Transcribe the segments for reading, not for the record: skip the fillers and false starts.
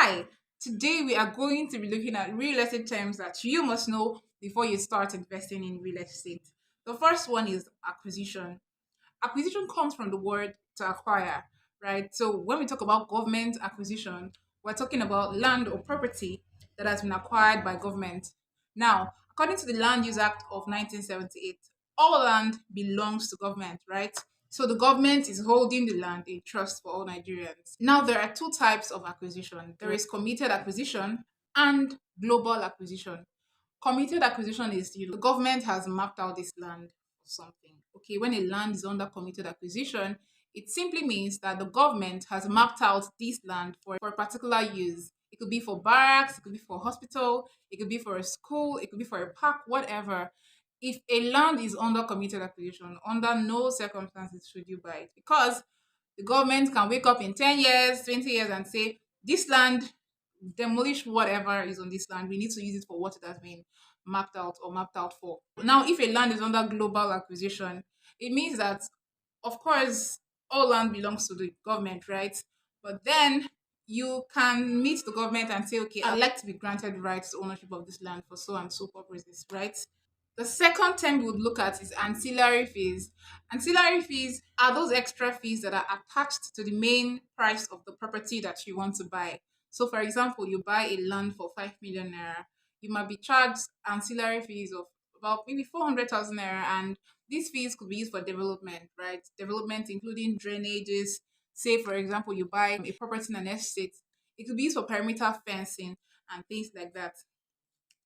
Hi, today we are going to be looking at real estate terms that you must know before you start investing in real estate. The first one is acquisition. Acquisition comes from the word to acquire, right? So when we talk about government acquisition, we're talking about land or property that has been acquired by government. Now, according to the Land Use Act of 1978, all land belongs to government, right? So the government is holding the land in trust for all Nigerians. Now, there are two types of acquisition. There is committed acquisition and global acquisition. Committed acquisition is, the government has mapped out this land for something. Okay, when a land is under committed acquisition, it simply means that the government has mapped out this land for a particular use. It could be for barracks, it could be for a hospital, it could be for a school, it could be for a park, whatever. If a land is under committed acquisition, under no circumstances should you buy it, because the government can wake up in 10 years, 20 years and say, this land, demolish whatever is on this land. We need to use it for what it has been mapped out or mapped out for. Now, if a land is under global acquisition, it means that, of course, all land belongs to the government, right? But then you can meet the government and say, okay, I'd like to be granted rights to ownership of this land for so and so purposes, right? The second term we would look at is ancillary fees. Ancillary fees are those extra fees that are attached to the main price of the property that you want to buy. So, for example, you buy a land for 5 million naira, you might be charged ancillary fees of about maybe 400,000 naira, and these fees could be used for development, right? Development including drainages. Say, for example, you buy a property in an estate, it could be used for perimeter fencing and things like that.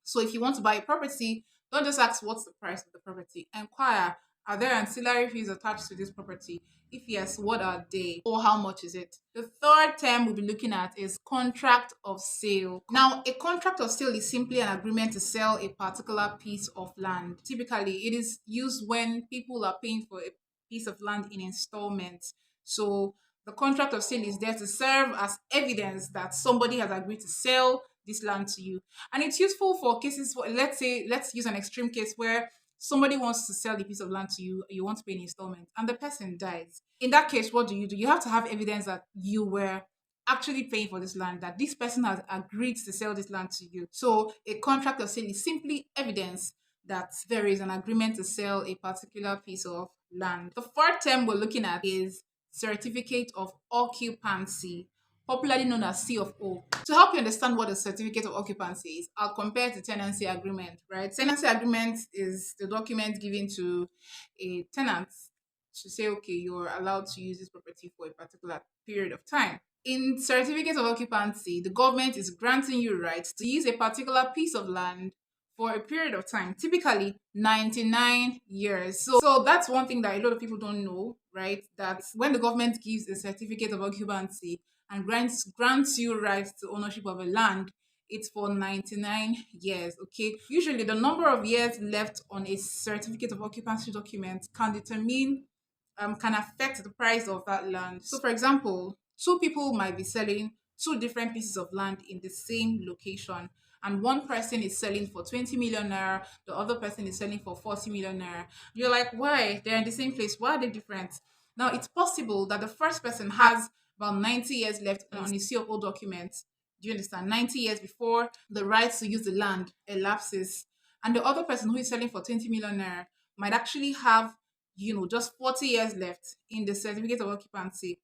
So if you want to buy a property, don't just ask what's the price of the property. Inquire, are there ancillary fees attached to this property? If yes, what are they or how much is it? The third term we'll be looking at is contract of sale. Now, a contract of sale is simply an agreement to sell a particular piece of land. Typically, it is used when people are paying for a piece of land in installments. So the contract of sale is there to serve as evidence that somebody has agreed to sell this land to you. And it's useful for cases for, let's say, let's use an extreme case where somebody wants to sell a piece of land to you, you want to pay an installment, and the person dies. In that case, what do? You have to have evidence that you were actually paying for this land, that this person has agreed to sell this land to you. So a contract of sale is simply evidence that there is an agreement to sell a particular piece of land. The fourth term we're looking at is certificate of occupancy, popularly known as C of O. To help you understand what a certificate of occupancy is, I'll compare it to tenancy agreement, right? Tenancy agreement is the document given to a tenant to say, okay, you're allowed to use this property for a particular period of time. In certificate of occupancy, the government is granting you rights to use a particular piece of land for a period of time, typically 99 years. So that's one thing that a lot of people don't know, right? That when the government gives a certificate of occupancy and grants you rights to ownership of a land, it's for 99 years. Okay, usually the number of years left on a certificate of occupancy document can affect the price of that land. So for example, two people might be selling two different pieces of land in the same location, and one person is selling for 20 million naira, the other person is selling for 40 million naira. You're like, why? They're in the same place. Why are they different? Now, it's possible that the first person has about 90 years left on his CFO document. Do you understand? 90 years before the right to use the land elapses. And the other person who is selling for 20 million naira might actually have, just 40 years left in the certificate of occupancy,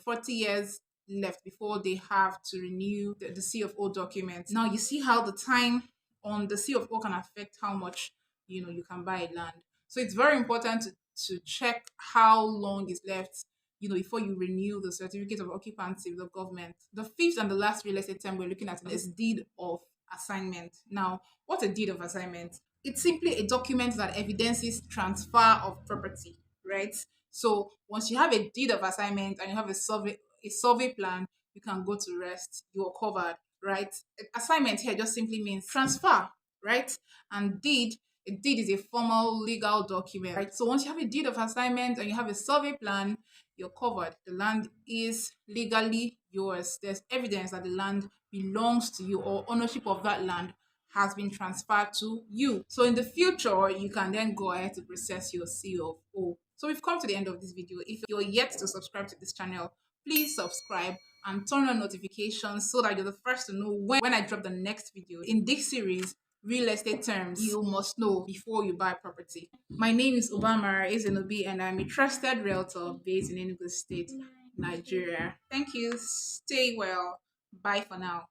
40 years left before they have to renew the C of O document. Now you see how the time on the C of O can affect how much you can buy land. So it's very important to check how long is left before you renew the certificate of occupancy with the government. The fifth and the last real estate term we're looking at is deed of assignment. Now, what's a deed of assignment? It's simply a document that evidences transfer of property, right? So once you have a deed of assignment and you have a survey plan, you can go to rest. You're covered, right? Assignment here just simply means transfer, right? And a deed is a formal legal document, right? So once you have a deed of assignment and you have a survey plan, you're covered. The land is legally yours. There's evidence that the land belongs to you, or ownership of that land has been transferred to you. So in the future, you can then go ahead to process your C of O. So we've come to the end of this video. If you're yet to subscribe to this channel, please subscribe and turn on notifications so that you're the first to know when I drop the next video. In this series, real estate terms you must know before you buy property. My name is Ubamara Ezenobi, and I'm a trusted realtor based in Enugu State, Nigeria. Thank you. Stay well. Bye for now.